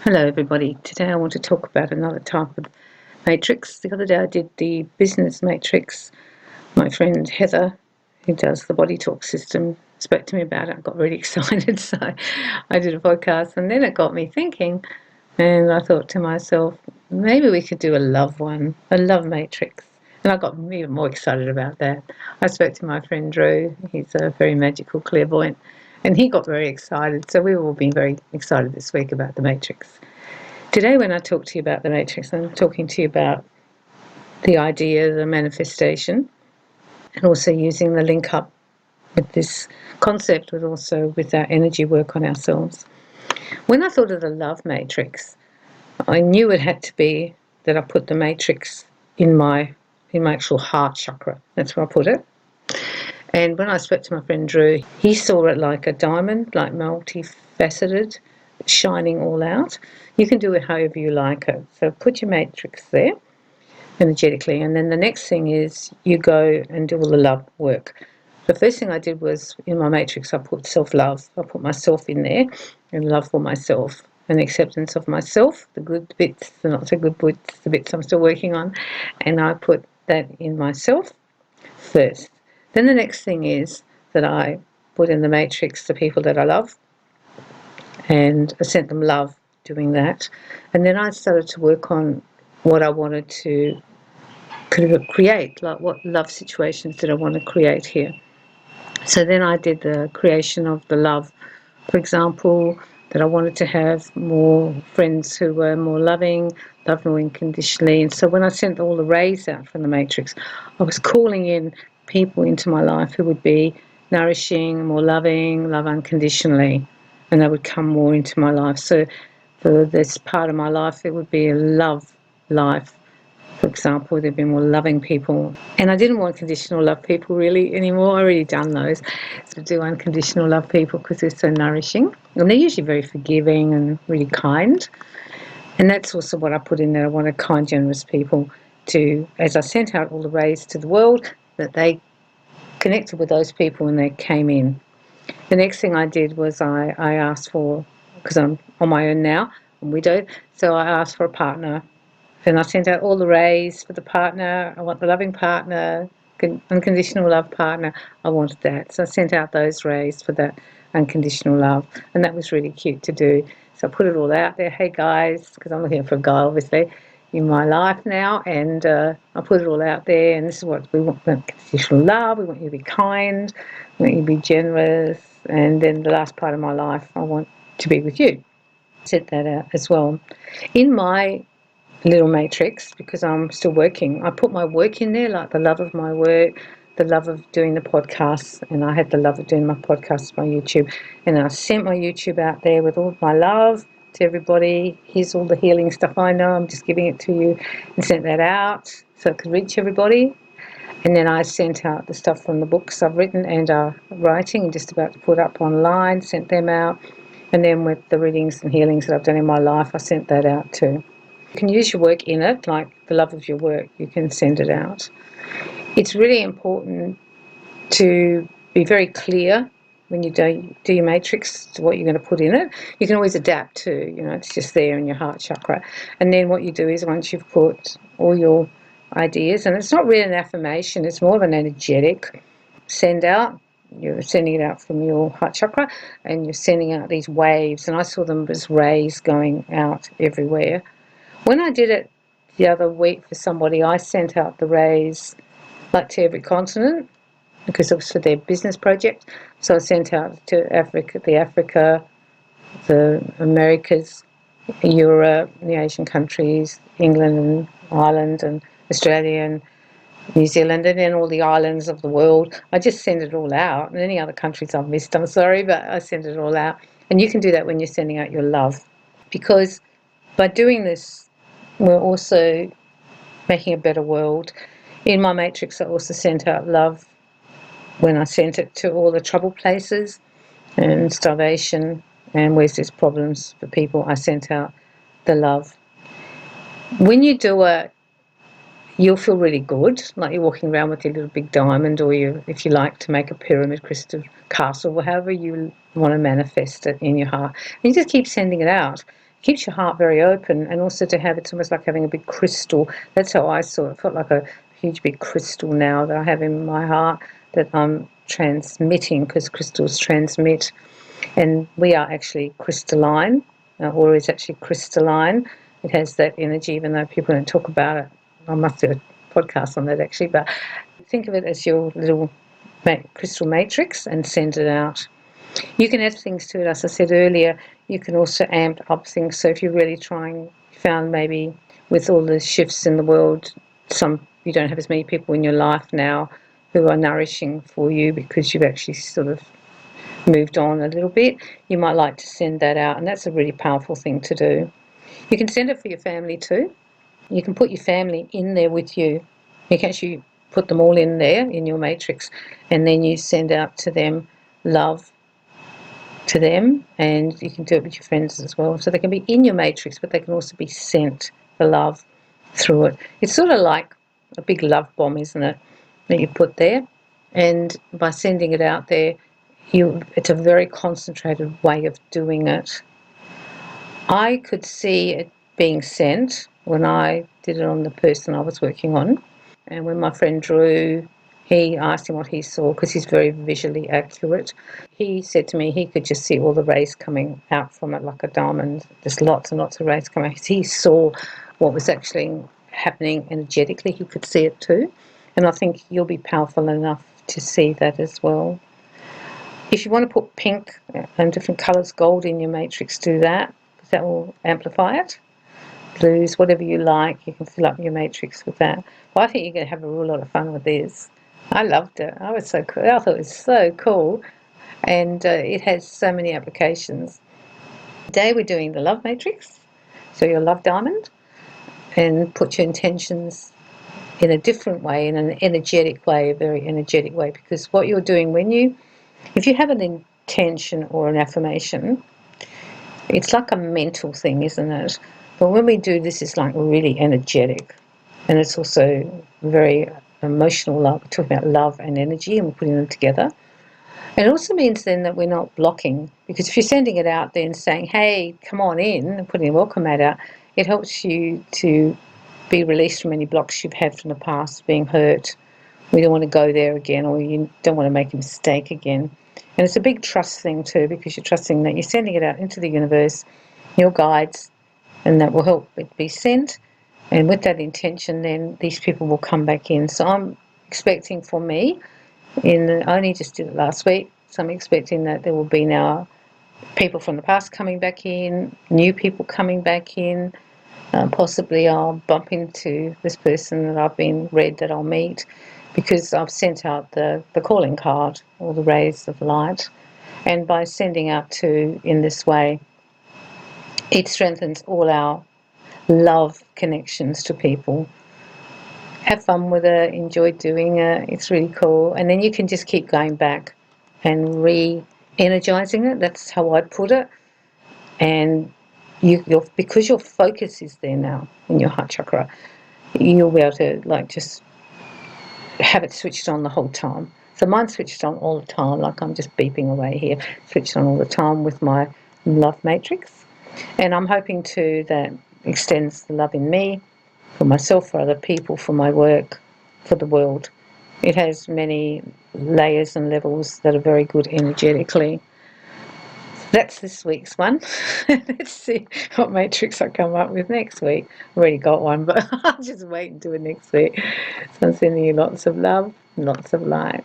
Hello everybody. Today I want to talk about another type of matrix. The other day I did the business matrix. My friend Heather, who does the Body Talk system, spoke to me about it. I got really excited, so I did a podcast, and then it got me thinking, and I thought to myself, maybe we could do a love one, a love matrix. And I got even more excited about that. I spoke to my friend Drew. He's a very magical clairvoyant, and he got very excited. So we've all been very excited this week about the matrix. Today, when I talk to you about the matrix, I'm talking to you about the idea, the manifestation, and also using the link up with this concept, with also with our energy work on ourselves. When I thought of the love matrix, I knew it had to be that I put the matrix in my actual heart chakra. That's where I put it. And when I spoke to my friend Drew, he saw it like a diamond, like multifaceted, shining all out. You can do it however you like it. So put your matrix there energetically. And then the next thing is you go and do all the love work. The first thing I did was in my matrix, I put self-love. I put myself in there and love for myself and acceptance of myself, the good bits, the not so good bits, the bits I'm still working on. And I put that in myself first. Then the next thing is that I put in the matrix the people that I love, and I sent them love doing that. And then I started to work on what I wanted to create, like what love situations did I want to create here. So then I did the creation of the love. For example, that I wanted to have more friends who were more loving, love more unconditionally. And so when I sent all the rays out from the matrix, I was calling in people into my life who would be nourishing, more loving, love unconditionally, and they would come more into my life. So for this part of my life, it would be a love life. For example, there'd be more loving people. And I didn't want conditional love people really anymore. I already done those. So do unconditional love people because they're so nourishing. And they're usually very forgiving and really kind. And that's also what I put in there. I wanted kind, generous people to, as I sent out all the rays to the world, that they connected with those people when they came in. The next thing I did was I asked for, because I'm on my own now, I'm widowed, so I asked for a partner. And I sent out all the rays for the partner. I want the loving partner, unconditional love partner. I wanted that. So I sent out those rays for that unconditional love. And that was really cute to do. So I put it all out there. Hey, guys, because I'm looking for a guy, obviously, in my life now. And I put it all out there. And this is what we want, unconditional love. We want you to be kind. We want you to be generous. And then the last part of my life, I want to be with you. Set that out as well. In my little matrix, because I'm still working, I put my work in there, like the love of my work, the love of doing the podcasts, and I had the love of doing my podcasts, my YouTube, and I sent my YouTube out there with all my love to everybody. Here's all the healing stuff I know, I'm just giving it to you, and sent that out so it could reach everybody. And then I sent out the stuff from the books I've written and are writing and just about to put up online, sent them out. And then with the readings and healings that I've done in my life, I sent that out too. You can use your work in it, like the love of your work, you can send it out. It's really important to be very clear when you do your matrix to what you're going to put in it. You can always adapt too, it's just there in your heart chakra. And then what you do is once you've put all your ideas, and it's not really an affirmation, it's more of an energetic send out. You're sending it out from your heart chakra and you're sending out these waves, and I saw them as rays going out everywhere. When I did it the other week for somebody, I sent out the rays like to every continent because it was for their business project. So I sent out to Africa, the Americas, Europe, the Asian countries, England and Ireland and Australia and New Zealand, and then all the islands of the world. I just send it all out. And any other countries I've missed, I'm sorry, but I send it all out. And you can do that when you're sending out your love, because by doing this, we're also making a better world. In my matrix, I also sent out love when I sent it to all the trouble places and starvation and where there's problems for people. I sent out the love. When you do it, you'll feel really good, like you're walking around with your little big diamond, or if you like to make a pyramid crystal castle, or however you want to manifest it in your heart. And you just keep sending it out. keeps your heart very open, and also to have, it's almost like having a big crystal. That's how I saw it. It felt like a huge big crystal now that I have in my heart that I'm transmitting, because crystals transmit, and we are actually crystalline. Aura is actually crystalline. It has that energy, even though people don't talk about it. I must do a podcast on that actually, but think of it as your little crystal matrix and send it out. You can add things to it, as I said earlier. You can also amp up things. So if you're really found maybe with all the shifts in the world, you don't have as many people in your life now who are nourishing for you because you've actually sort of moved on a little bit, you might like to send that out, and that's a really powerful thing to do. You can send it for your family too. You can put your family in there with you. You can actually put them all in there in your matrix, and then you send out to them love to them, and you can do it with your friends as well. So they can be in your matrix, but they can also be sent the love through it. It's sort of like a big love bomb, isn't it, that you put there? And by sending it out there, it's a very concentrated way of doing it. I could see it being sent when I did it on the person I was working on. And when my friend Drew, he asked him what he saw, because he's very visually accurate. He said to me he could just see all the rays coming out from it like a diamond. There's lots and lots of rays coming out. He saw what was actually happening energetically. He could see it too. And I think you'll be powerful enough to see that as well. If you want to put pink and different colours, gold in your matrix, do that, because that will amplify it. Blues, whatever you like, you can fill up your matrix with that. Well, I think you're going to have a real lot of fun with this. I loved it. I thought it was so cool, and it has so many applications. Today we're doing the love matrix, so your love diamond, and put your intentions in a different way, in an energetic way, a very energetic way, because what you're doing if you have an intention or an affirmation, it's like a mental thing, isn't it? But when we do this, it's like really energetic, and it's also very emotional love. We're talking about love and energy, and we're putting them together. And it also means then that we're not blocking, because if you're sending it out there and saying, hey, come on in, and putting a welcome mat out, it helps you to be released from any blocks you've had from the past, being hurt. We don't want to go there again, or you don't want to make a mistake again. And it's a big trust thing too, because you're trusting that you're sending it out into the universe, your guides, and that will help it be sent. And with that intention, then these people will come back in. So I'm expecting for me, I only just did it last week, so I'm expecting that there will be now people from the past coming back in, new people coming back in. Possibly I'll bump into this person that I've been read that I'll meet, because I've sent out the calling card, or the rays of light. And by sending out in this way, it strengthens all our love connections to people. Have fun with it, enjoy doing it, it's really cool. And then you can just keep going back and re-energizing it. That's how I'd put it. And because your focus is there now in your heart chakra, you'll be able to just have it switched on the whole time. So mine's switched on all the time, like I'm just beeping away here, switched on all the time with my love matrix. And I'm hoping too that extends the love in me, for myself, for other people, for my work, for the world. It has many layers and levels that are very good energetically. That's this week's one. Let's see what matrix I come up with next week. I've already got one, but I'll just wait until next week. So I'm sending you lots of love, lots of light.